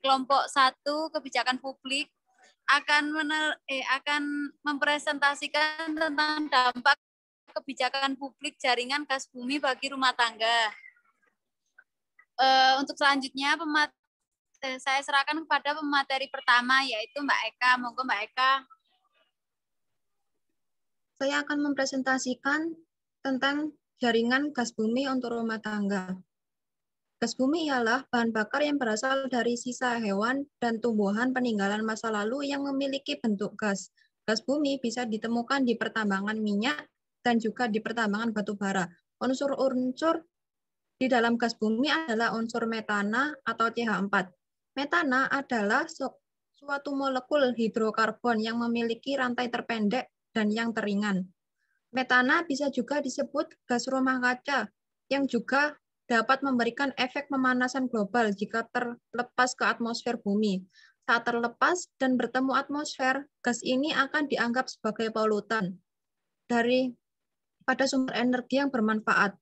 Kelompok 1 kebijakan publik akan mempresentasikan tentang dampak kebijakan publik jaringan gas bumi bagi rumah tangga. Untuk selanjutnya saya serahkan kepada pemateri pertama, yaitu Mbak Eka. Monggo Mbak Eka. Saya akan mempresentasikan tentang jaringan gas bumi untuk rumah tangga. Gas bumi ialah bahan bakar yang berasal dari sisa hewan dan tumbuhan peninggalan masa lalu yang memiliki bentuk gas. Gas bumi bisa ditemukan di pertambangan minyak dan juga di pertambangan batu bara. Unsur-unsur di dalam gas bumi adalah unsur metana atau CH4. Metana adalah suatu molekul hidrokarbon yang memiliki rantai terpendek dan yang teringan. Metana bisa juga disebut gas rumah kaca, yang juga dapat memberikan efek pemanasan global jika terlepas ke atmosfer bumi. Saat terlepas dan bertemu atmosfer, gas ini akan dianggap sebagai polutan pada sumber energi yang bermanfaat.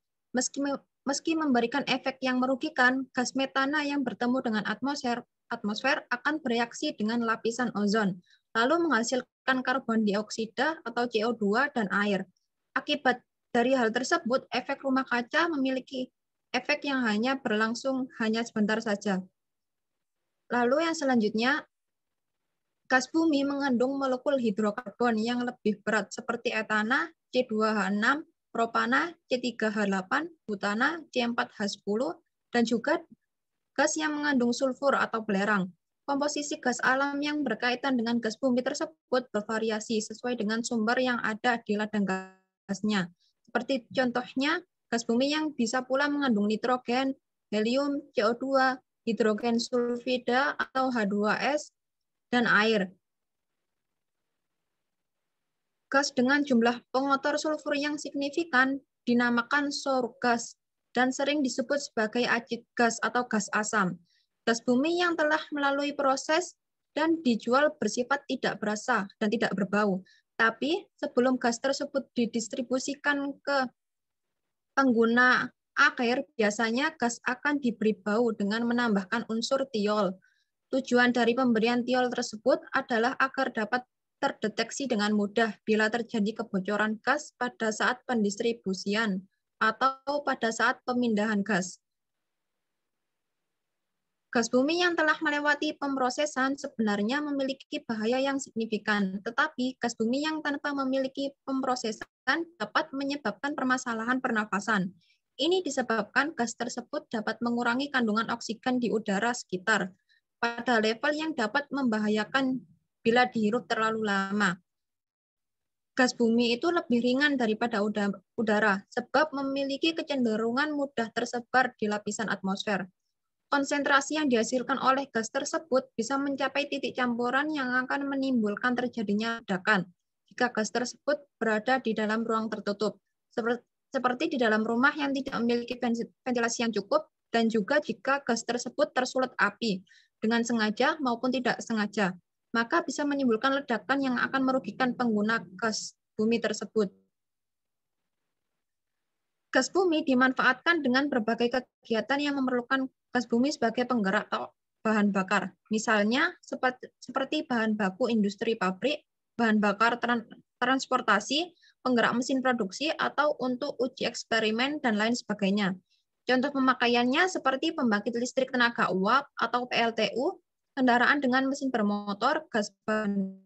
Meski memberikan efek yang merugikan, gas metana yang bertemu dengan atmosfer akan bereaksi dengan lapisan ozon, lalu menghasilkan karbon dioksida atau CO2 dan air. Akibat dari hal tersebut, efek rumah kaca memiliki efek yang hanya berlangsung hanya sebentar saja. Lalu yang selanjutnya, gas bumi mengandung molekul hidrokarbon yang lebih berat seperti etana, C2H6, propana, C3H8, butana, C4H10, dan juga gas yang mengandung sulfur atau belerang. Komposisi gas alam yang berkaitan dengan gas bumi tersebut bervariasi sesuai dengan sumber yang ada di ladang gasnya. Seperti contohnya, gas bumi yang bisa pula mengandung nitrogen, helium, CO2, hidrogen sulfida atau H2S, dan air. Gas dengan jumlah pengotor sulfur yang signifikan dinamakan surgas dan sering disebut sebagai acid gas atau gas asam. Gas bumi yang telah melalui proses dan dijual bersifat tidak berasa dan tidak berbau. Tapi sebelum gas tersebut didistribusikan ke pengguna akhir, biasanya gas akan diberi bau dengan menambahkan unsur tiol. Tujuan dari pemberian tiol tersebut adalah agar dapat terdeteksi dengan mudah bila terjadi kebocoran gas pada saat pendistribusian atau pada saat pemindahan gas. Gas bumi yang telah melewati pemrosesan sebenarnya memiliki bahaya yang signifikan, tetapi gas bumi yang tanpa memiliki pemrosesan dapat menyebabkan permasalahan pernafasan. Ini disebabkan gas tersebut dapat mengurangi kandungan oksigen di udara sekitar, pada level yang dapat membahayakan bila dihirup terlalu lama. Gas bumi itu lebih ringan daripada udara, sebab memiliki kecenderungan mudah tersebar di lapisan atmosfer. Konsentrasi yang dihasilkan oleh gas tersebut bisa mencapai titik campuran yang akan menimbulkan terjadinya ledakan jika gas tersebut berada di dalam ruang tertutup, seperti di dalam rumah yang tidak memiliki ventilasi yang cukup, dan juga jika gas tersebut tersulut api dengan sengaja maupun tidak sengaja, maka bisa menimbulkan ledakan yang akan merugikan pengguna gas bumi tersebut. Gas bumi dimanfaatkan dengan berbagai kegiatan yang memerlukan gas bumi sebagai penggerak atau bahan bakar. Misalnya seperti bahan baku industri pabrik, bahan bakar transportasi, penggerak mesin produksi, atau untuk uji eksperimen, dan lain sebagainya. Contoh pemakaiannya seperti pembangkit listrik tenaga uap atau PLTU, kendaraan dengan mesin bermotor, gas bahan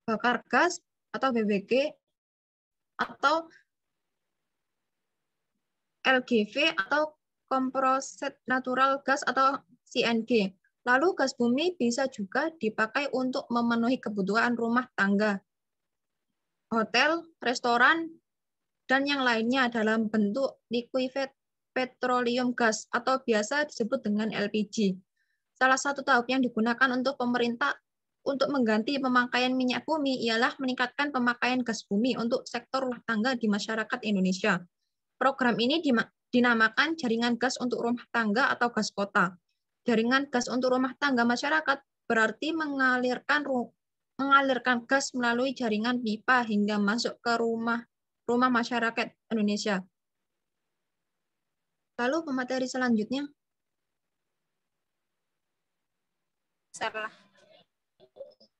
bakar gas atau BBG, atau LGV atau komposit natural gas atau CNG. Lalu gas bumi bisa juga dipakai untuk memenuhi kebutuhan rumah tangga, hotel, restoran, dan yang lainnya dalam bentuk liquefied petroleum gas atau biasa disebut dengan LPG. Salah satu tahap yang digunakan untuk pemerintah untuk mengganti pemakaian minyak bumi ialah meningkatkan pemakaian gas bumi untuk sektor rumah tangga di masyarakat Indonesia. Program ini dinamakan jaringan gas untuk rumah tangga atau gas kota. Jaringan gas untuk rumah tangga masyarakat berarti mengalirkan gas melalui jaringan pipa hingga masuk ke rumah masyarakat Indonesia. Lalu pemateri selanjutnya. Salah.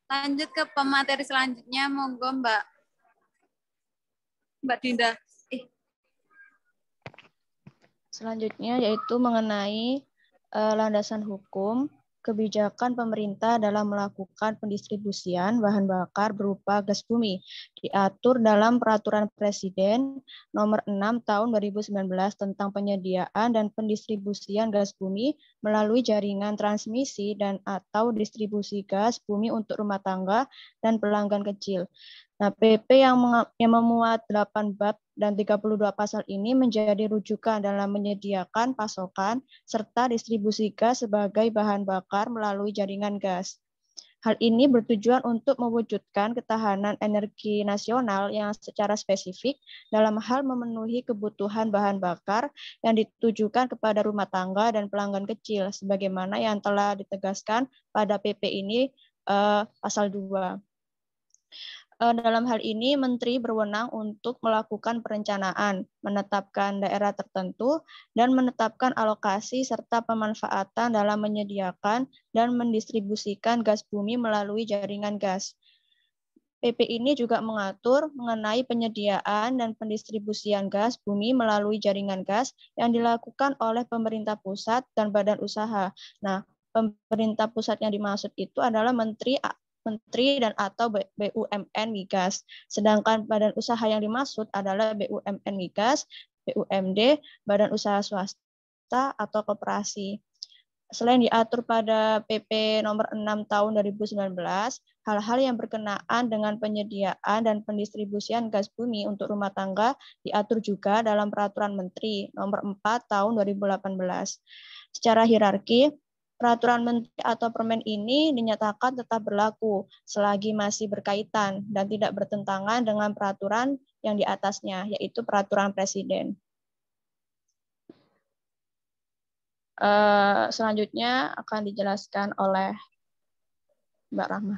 Lanjut ke pemateri selanjutnya, monggo Mbak Dinda. Selanjutnya yaitu mengenai landasan hukum kebijakan pemerintah dalam melakukan pendistribusian bahan bakar berupa gas bumi diatur dalam Peraturan Presiden Nomor 6 Tahun 2019 tentang penyediaan dan pendistribusian gas bumi melalui jaringan transmisi dan atau distribusi gas bumi untuk rumah tangga dan pelanggan kecil. Nah, PP yang memuat 8 bab dan 32 pasal ini menjadi rujukan dalam menyediakan pasokan serta distribusi gas sebagai bahan bakar melalui jaringan gas. Hal ini bertujuan untuk mewujudkan ketahanan energi nasional yang secara spesifik dalam hal memenuhi kebutuhan bahan bakar yang ditujukan kepada rumah tangga dan pelanggan kecil, sebagaimana yang telah ditegaskan pada PP ini pasal 2. Dalam hal ini, Menteri berwenang untuk melakukan perencanaan, menetapkan daerah tertentu, dan menetapkan alokasi serta pemanfaatan dalam menyediakan dan mendistribusikan gas bumi melalui jaringan gas. PP ini juga mengatur mengenai penyediaan dan pendistribusian gas bumi melalui jaringan gas yang dilakukan oleh pemerintah pusat dan badan usaha. Nah, pemerintah pusat yang dimaksud itu adalah Menteri dan atau BUMN Migas. Sedangkan badan usaha yang dimaksud adalah BUMN Migas, BUMD, badan usaha swasta atau koperasi. Selain diatur pada PP nomor 6 tahun 2019, hal-hal yang berkenaan dengan penyediaan dan pendistribusian gas bumi untuk rumah tangga diatur juga dalam Peraturan Menteri nomor 4 tahun 2018. Secara hierarki, Peraturan Menteri atau Permen ini dinyatakan tetap berlaku selagi masih berkaitan dan tidak bertentangan dengan peraturan yang di atasnya, yaitu Peraturan Presiden. Selanjutnya akan dijelaskan oleh Mbak Rahma.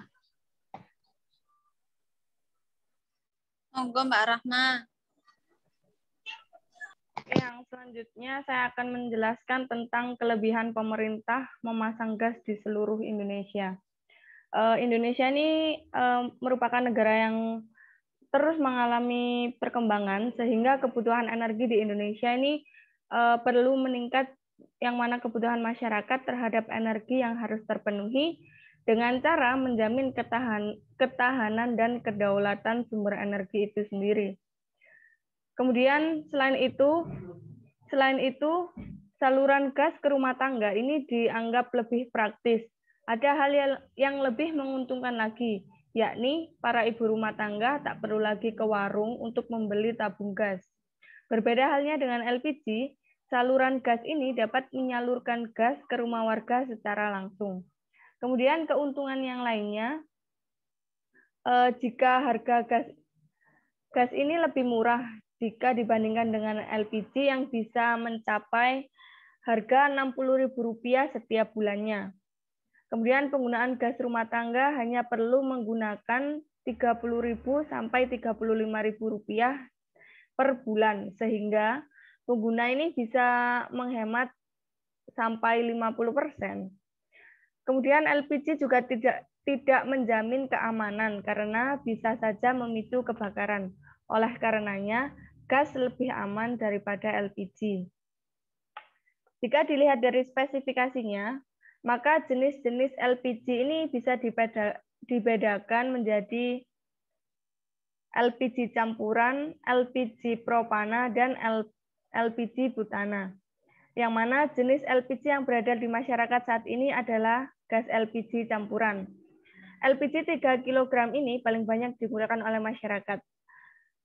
Monggo Mbak Rahma. Yang selanjutnya saya akan menjelaskan tentang kelebihan pemerintah memasang gas di seluruh Indonesia. Indonesia ini merupakan negara yang terus mengalami perkembangan sehingga kebutuhan energi di Indonesia ini perlu meningkat, yang mana kebutuhan masyarakat terhadap energi yang harus terpenuhi dengan cara menjamin ketahanan dan kedaulatan sumber energi itu sendiri. Kemudian selain itu saluran gas ke rumah tangga ini dianggap lebih praktis. Ada hal yang lebih menguntungkan lagi, yakni para ibu rumah tangga tak perlu lagi ke warung untuk membeli tabung gas. Berbeda halnya dengan LPG, saluran gas ini dapat menyalurkan gas ke rumah warga secara langsung. Kemudian keuntungan yang lainnya, jika harga gas ini lebih murah jika dibandingkan dengan LPG yang bisa mencapai harga Rp60.000 setiap bulannya. Kemudian penggunaan gas rumah tangga hanya perlu menggunakan Rp30.000 sampai Rp35.000 per bulan, sehingga pengguna ini bisa menghemat sampai 50%. Kemudian LPG juga tidak menjamin keamanan karena bisa saja memicu kebakaran. Oleh karenanya, gas lebih aman daripada LPG. Jika dilihat dari spesifikasinya, maka jenis-jenis LPG ini bisa dibedakan menjadi LPG campuran, LPG propana, dan LPG butana. Yang mana jenis LPG yang beredar di masyarakat saat ini adalah gas LPG campuran. LPG 3 kg ini paling banyak digunakan oleh masyarakat.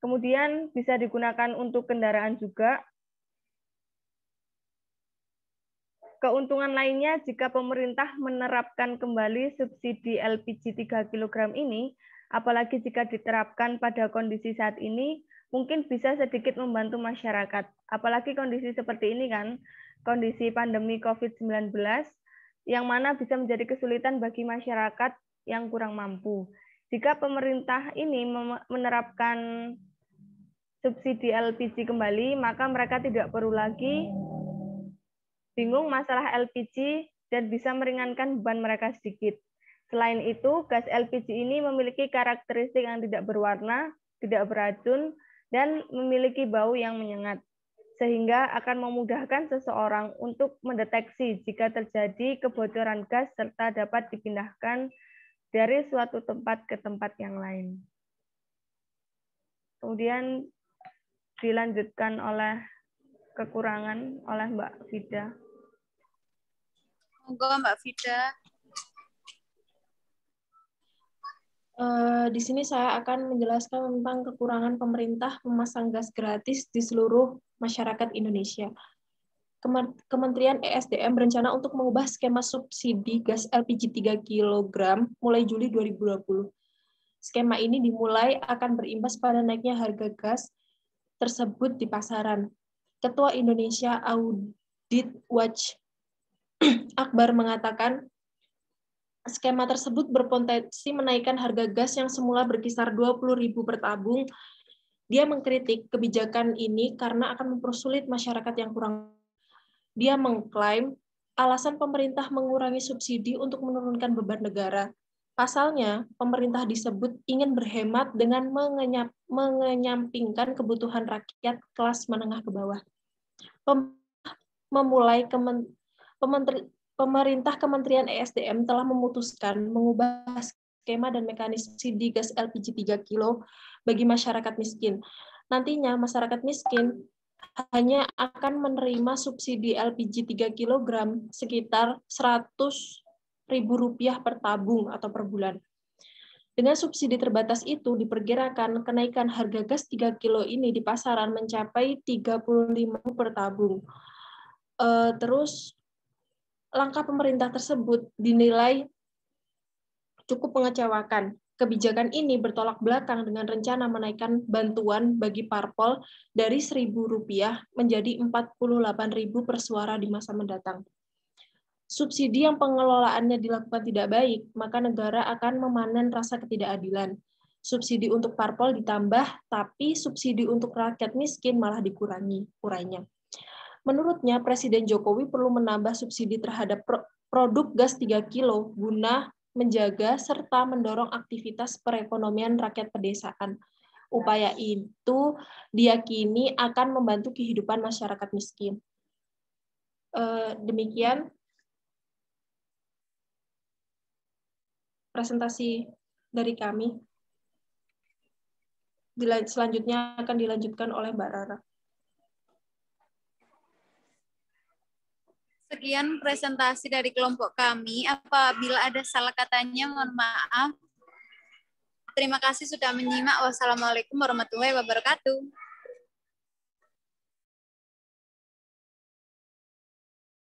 Kemudian bisa digunakan untuk kendaraan juga. Keuntungan lainnya, jika pemerintah menerapkan kembali subsidi LPG 3 kg ini, apalagi jika diterapkan pada kondisi saat ini, mungkin bisa sedikit membantu masyarakat. Apalagi kondisi seperti ini kan, kondisi pandemi COVID-19, yang mana bisa menjadi kesulitan bagi masyarakat yang kurang mampu. Jika pemerintah ini menerapkan subsidi LPG kembali, maka mereka tidak perlu lagi bingung masalah LPG dan bisa meringankan beban mereka sedikit. Selain itu, gas LPG ini memiliki karakteristik yang tidak berwarna, tidak beracun, dan memiliki bau yang menyengat, sehingga akan memudahkan seseorang untuk mendeteksi jika terjadi kebocoran gas serta dapat dipindahkan dari suatu tempat ke tempat yang lain. Kemudian dilanjutkan oleh kekurangan oleh Mbak Vida. Monggo Mbak Vida. Di sini saya akan menjelaskan tentang kekurangan pemerintah memasang gas gratis di seluruh masyarakat Indonesia. Kementerian ESDM berencana untuk mengubah skema subsidi gas LPG 3 kg mulai Juli 2020. Skema ini dimulai akan berimbas pada naiknya harga gas tersebut di pasaran. Ketua Indonesia Audit Watch Akbar mengatakan, skema tersebut berpotensi menaikkan harga gas yang semula berkisar 20.000 per tabung. Dia mengkritik kebijakan ini karena akan mempersulit masyarakat yang kurang. Dia mengklaim alasan pemerintah mengurangi subsidi untuk menurunkan beban negara. Pasalnya, pemerintah disebut ingin berhemat dengan mengenyampingkan kebutuhan rakyat kelas menengah ke bawah. Pemerintah Kementerian ESDM telah memutuskan mengubah skema dan mekanisme subsidi gas LPG 3 kg bagi masyarakat miskin. Nantinya masyarakat miskin hanya akan menerima subsidi LPG 3 kg sekitar Rp100.000 per tabung atau per bulan. Dengan subsidi terbatas itu, diperkirakan kenaikan harga gas 3 kilo ini di pasaran mencapai Rp35.000 per tabung. Terus, langkah pemerintah tersebut dinilai cukup mengecewakan. Kebijakan ini bertolak belakang dengan rencana menaikkan bantuan bagi parpol dari Rp1.000 menjadi Rp48.000 per suara di masa mendatang. Subsidi yang pengelolaannya dilakukan tidak baik, maka negara akan memanen rasa ketidakadilan. Subsidi untuk parpol ditambah, tapi subsidi untuk rakyat miskin malah dikurangi urainya. Menurutnya, Presiden Jokowi perlu menambah subsidi terhadap produk gas 3 kilo guna menjaga serta mendorong aktivitas perekonomian rakyat pedesaan. Upaya itu diyakini akan membantu kehidupan masyarakat miskin. Demikian presentasi dari kami. Selanjutnya akan dilanjutkan oleh Mbak Rara. Sekian presentasi dari kelompok kami. Apabila ada salah katanya, mohon maaf. Terima kasih sudah menyimak. Wassalamualaikum warahmatullahi wabarakatuh.